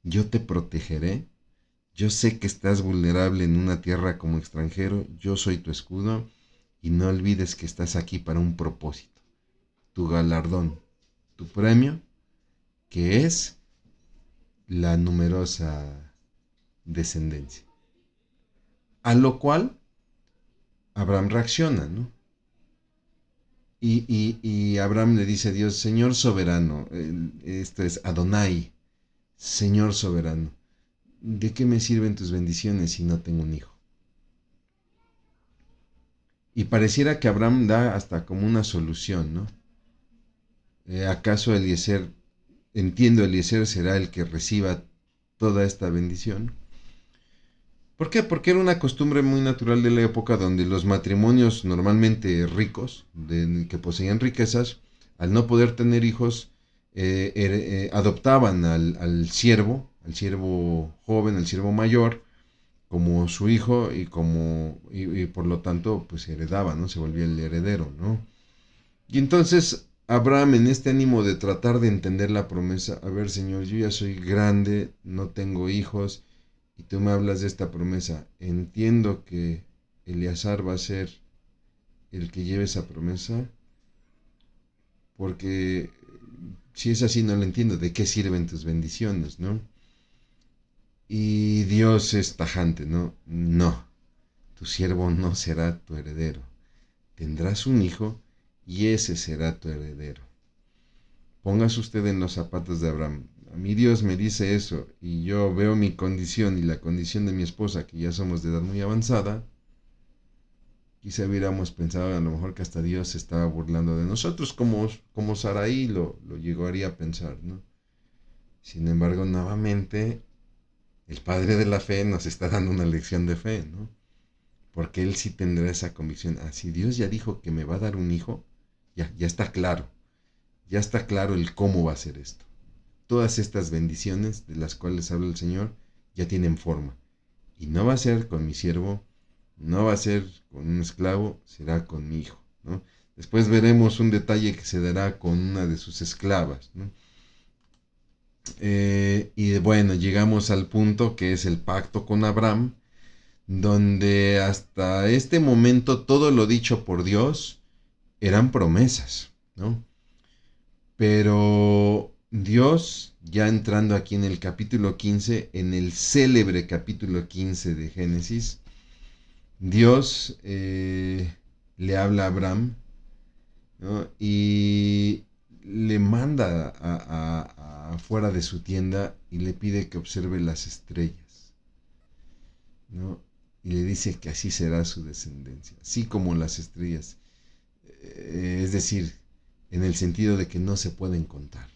Yo te protegeré. Yo sé que estás vulnerable en una tierra como extranjero. Yo soy tu escudo. Y no olvides que estás aquí para un propósito. Tu galardón, tu premio, que es la numerosa descendencia. A lo cual Abraham reacciona, ¿no? Y Abraham le dice a Dios, Señor soberano, esto es Adonai, Señor soberano, ¿de qué me sirven tus bendiciones si no tengo un hijo? Y pareciera que Abraham da hasta como una solución, ¿no? ¿Acaso Eliezer, entiendo, Eliezer será el que reciba toda esta bendición? ¿Por qué? Porque era una costumbre muy natural de la época donde los matrimonios normalmente ricos, que poseían riquezas, al no poder tener hijos, adoptaban al siervo joven, al siervo mayor, como su hijo y por lo tanto pues heredaba, ¿no? Se volvía el heredero, ¿no? Y entonces Abraham, en este ánimo de tratar de entender la promesa, a ver, Señor, yo ya soy grande, no tengo hijos, y tú me hablas de esta promesa, entiendo que Eleazar va a ser el que lleve esa promesa, porque si es así no lo entiendo, ¿de qué sirven tus bendiciones, no? Y Dios es tajante, ¿no? No, tu siervo no será tu heredero, tendrás un hijo y ese será tu heredero. Póngase usted en los zapatos de Abraham. A mí Dios me dice eso y yo veo mi condición y la condición de mi esposa, que ya somos de edad muy avanzada. Quizá hubiéramos pensado a lo mejor que hasta Dios se estaba burlando de nosotros, como Saraí lo llegaría a pensar, ¿no? Sin embargo, nuevamente, el Padre de la Fe nos está dando una lección de fe, ¿no? Porque Él sí tendrá esa convicción. Ah, si Dios ya dijo que me va a dar un hijo, ya está claro. Ya está claro el cómo va a ser esto. Todas estas bendiciones de las cuales habla el Señor ya tienen forma. Y no va a ser con mi siervo, no va a ser con un esclavo, será con mi hijo, ¿no? Después veremos un detalle que se dará con una de sus esclavas, ¿no? Y bueno, llegamos al punto que es el pacto con Abraham, donde hasta este momento todo lo dicho por Dios eran promesas, ¿no? Pero Dios, ya entrando aquí en el capítulo 15, en el célebre capítulo 15 de Génesis, Dios le habla a Abraham, ¿no? Y le manda afuera de su tienda y le pide que observe las estrellas, ¿no? Y le dice que así será su descendencia, así como las estrellas. Es decir, en el sentido de que no se pueden contar.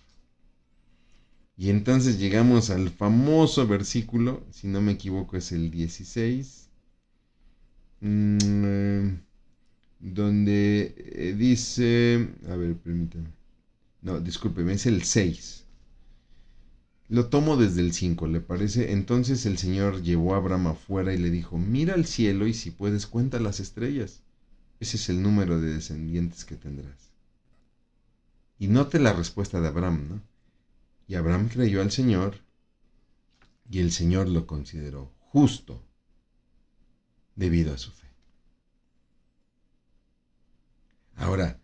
Y entonces llegamos al famoso versículo, si no me equivoco es el 16, donde dice, a ver, permítame, no, discúlpeme, es el 6. Lo tomo desde el 5, ¿le parece? Entonces el Señor llevó a Abraham afuera y le dijo, mira al cielo y si puedes cuenta las estrellas. Ese es el número de descendientes que tendrás. Y note la respuesta de Abraham, ¿no? Y Abraham creyó al Señor y el Señor lo consideró justo debido a su fe. Ahora,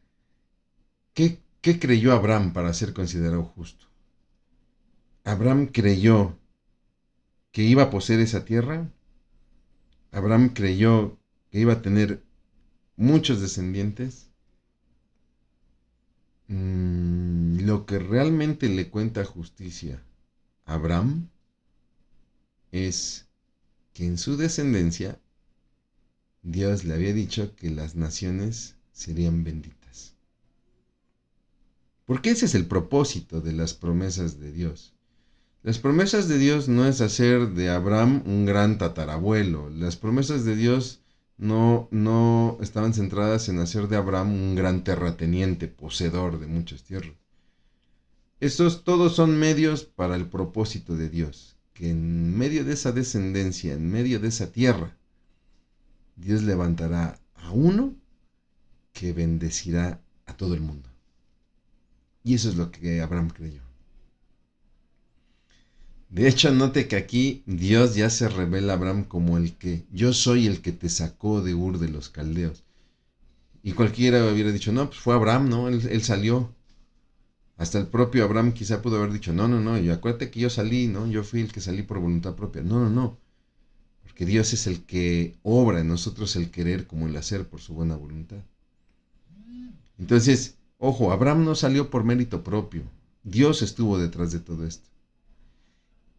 ¿qué creyó Abraham para ser considerado justo? Abraham creyó que iba a poseer esa tierra. Abraham creyó que iba a tener muchos descendientes. Lo que realmente le cuenta justicia a Abraham es que en su descendencia Dios le había dicho que las naciones serían benditas. Porque ese es el propósito de las promesas de Dios. Las promesas de Dios no es hacer de Abraham un gran tatarabuelo. Las promesas de Dios no estaban centradas en hacer de Abraham un gran terrateniente, poseedor de muchas tierras. Estos todos son medios para el propósito de Dios, que en medio de esa descendencia, en medio de esa tierra, Dios levantará a uno que bendecirá a todo el mundo. Y eso es lo que Abraham creyó. De hecho, note que aquí Dios ya se revela a Abraham como el que yo soy el que te sacó de Ur de los Caldeos. Y cualquiera hubiera dicho, no, pues fue Abraham, ¿no? Él salió. Hasta el propio Abraham quizá pudo haber dicho, no, y acuérdate que yo salí, ¿no? Yo fui el que salí por voluntad propia. No. Porque Dios es el que obra en nosotros el querer como el hacer por su buena voluntad. Entonces, ojo, Abraham no salió por mérito propio. Dios estuvo detrás de todo esto.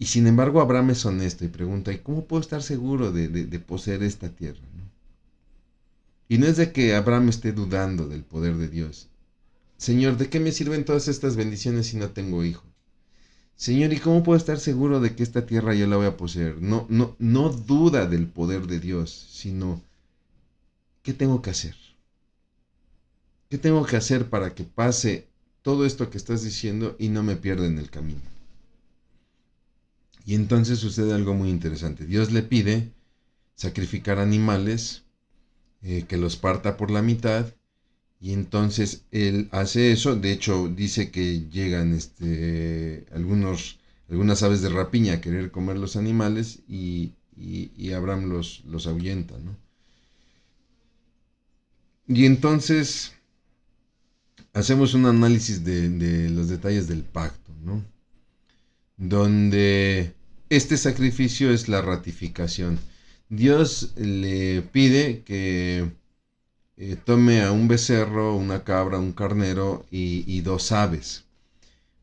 Y sin embargo, Abraham es honesto y pregunta, ¿y cómo puedo estar seguro de poseer esta tierra? ¿No? Y no es de que Abraham esté dudando del poder de Dios. Señor, ¿de qué me sirven todas estas bendiciones si no tengo hijos? Señor, ¿y cómo puedo estar seguro de que esta tierra yo la voy a poseer? No duda del poder de Dios, sino, ¿qué tengo que hacer? ¿Qué tengo que hacer para que pase todo esto que estás diciendo y no me pierda en el camino? Y entonces sucede algo muy interesante. Dios le pide sacrificar animales, que los parta por la mitad, y entonces él hace eso. De hecho, dice que llegan algunas aves de rapiña a querer comer los animales y Abraham los ahuyenta, ¿no? Y entonces hacemos un análisis de los detalles del pacto, ¿no? Donde este sacrificio es la ratificación. Dios le pide que tome a un becerro, una cabra, un carnero y dos aves.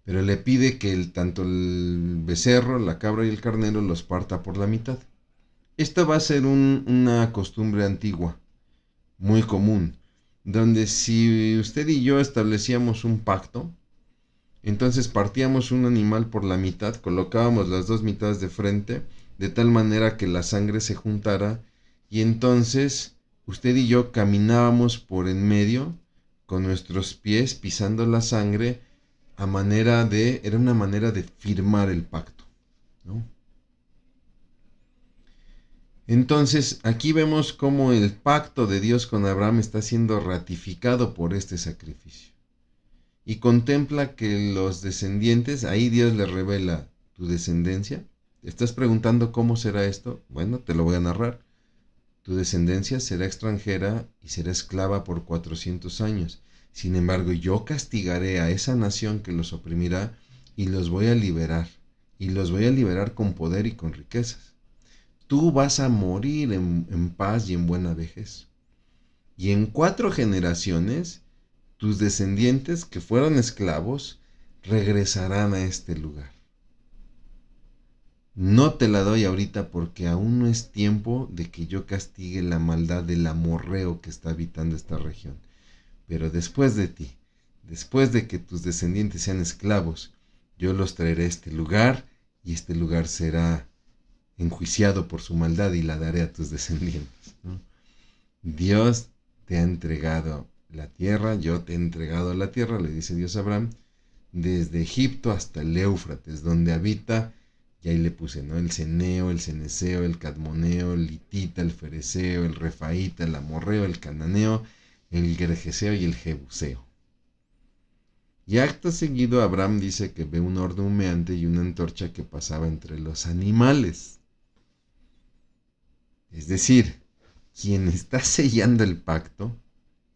Pero le pide que tanto el becerro, la cabra y el carnero los parta por la mitad. Esta va a ser una costumbre antigua, muy común, donde si usted y yo establecíamos un pacto, entonces partíamos un animal por la mitad, colocábamos las dos mitades de frente, de tal manera que la sangre se juntara, y entonces usted y yo caminábamos por en medio, con nuestros pies pisando la sangre, era una manera de firmar el pacto, ¿no? Entonces, aquí vemos cómo el pacto de Dios con Abraham está siendo ratificado por este sacrificio. Y contempla que los descendientes, ahí Dios le revela tu descendencia. ¿Te estás preguntando cómo será esto? Bueno, te lo voy a narrar. Tu descendencia será extranjera y será esclava por 400 años. Sin embargo, yo castigaré a esa nación que los oprimirá y los voy a liberar. Y los voy a liberar con poder y con riquezas. Tú vas a morir en paz y en buena vejez. Y en 4 generaciones, tus descendientes que fueron esclavos regresarán a este lugar. No te la doy ahorita porque aún no es tiempo de que yo castigue la maldad del amorreo que está habitando esta región. Pero después de ti, después de que tus descendientes sean esclavos, yo los traeré a este lugar y este lugar será enjuiciado por su maldad y la daré a tus descendientes, ¿no? Dios te ha entregado la tierra, yo te he entregado la tierra, le dice Dios a Abraham, desde Egipto hasta el Éufrates, donde habita, y ahí le puse, ¿no? El ceneo, el ceneseo, el cadmoneo, el litita, el fereceo, el refaíta, el amorreo, el cananeo, el gergeseo y el jebuseo. Y acto seguido Abraham dice que ve un horno humeante y una antorcha que pasaba entre los animales. Es decir, quien está sellando el pacto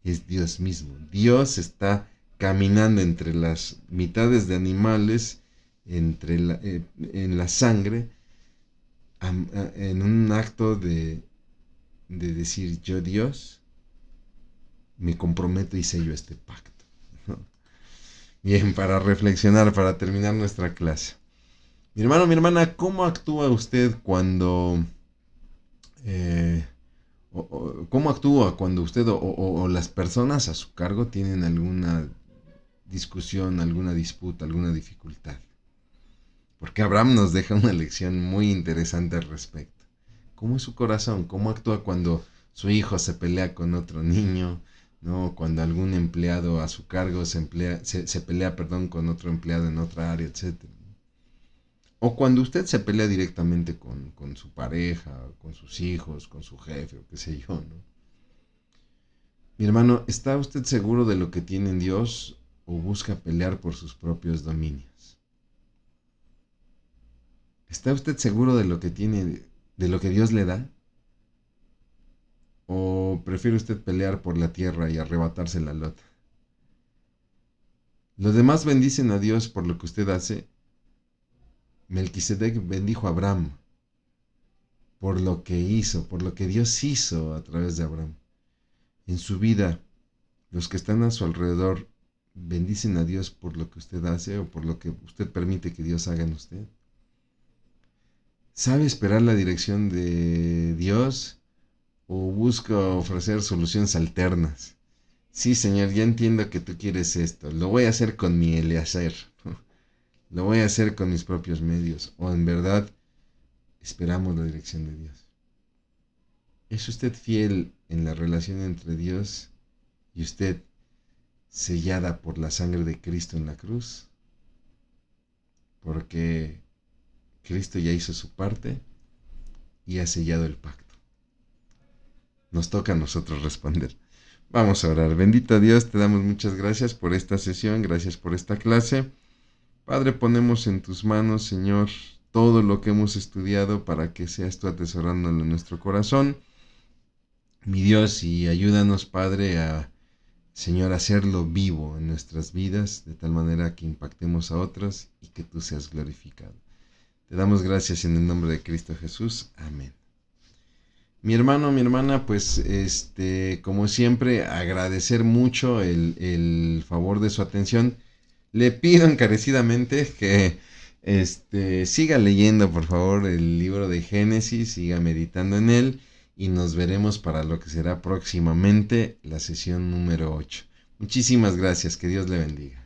es Dios mismo. Dios está caminando entre las mitades de animales, en la sangre, en un acto de decir, yo Dios me comprometo y sello este pacto. Bien, para reflexionar, para terminar nuestra clase. Mi hermano, mi hermana, ¿cómo actúa usted cuando... ¿cómo actúa cuando usted o las personas a su cargo tienen alguna discusión, alguna disputa, alguna dificultad? Porque Abraham nos deja una lección muy interesante al respecto. ¿Cómo es su corazón? ¿Cómo actúa cuando su hijo se pelea con otro niño? ¿No? Cuando algún empleado a su cargo se pelea con otro empleado en otra área, etcétera. O cuando usted se pelea directamente con su pareja, con sus hijos, con su jefe, o qué sé yo, ¿no? Mi hermano, ¿está usted seguro de lo que tiene en Dios o busca pelear por sus propios dominios? ¿Está usted seguro de lo que tiene, de lo que Dios le da? ¿O prefiere usted pelear por la tierra y arrebatarse la lota? Los demás bendicen a Dios por lo que usted hace. Melquisedec bendijo a Abraham por lo que hizo, por lo que Dios hizo a través de Abraham. En su vida, los que están a su alrededor bendicen a Dios por lo que usted hace o por lo que usted permite que Dios haga en usted. ¿Sabe esperar la dirección de Dios o busca ofrecer soluciones alternas? Sí, Señor, ya entiendo que tú quieres esto. Lo voy a hacer con mi Eliezer. Lo voy a hacer con mis propios medios. O en verdad esperamos la dirección de Dios. ¿Es usted fiel en la relación entre Dios y usted, sellada por la sangre de Cristo en la cruz? Porque Cristo ya hizo su parte y ha sellado el pacto. Nos toca a nosotros responder. Vamos a orar. Bendito Dios, te damos muchas gracias por esta sesión, gracias por esta clase. Padre, ponemos en tus manos, Señor, todo lo que hemos estudiado para que seas tú atesorándolo en nuestro corazón. Mi Dios, y ayúdanos, Padre, a, Señor, hacerlo vivo en nuestras vidas, de tal manera que impactemos a otros y que tú seas glorificado. Te damos gracias en el nombre de Cristo Jesús. Amén. Mi hermano, mi hermana, pues, como siempre, agradecer mucho el favor de su atención. Le pido encarecidamente que siga leyendo, por favor, el libro de Génesis, siga meditando en él y nos veremos para lo que será próximamente la sesión número 8. Muchísimas gracias, que Dios le bendiga.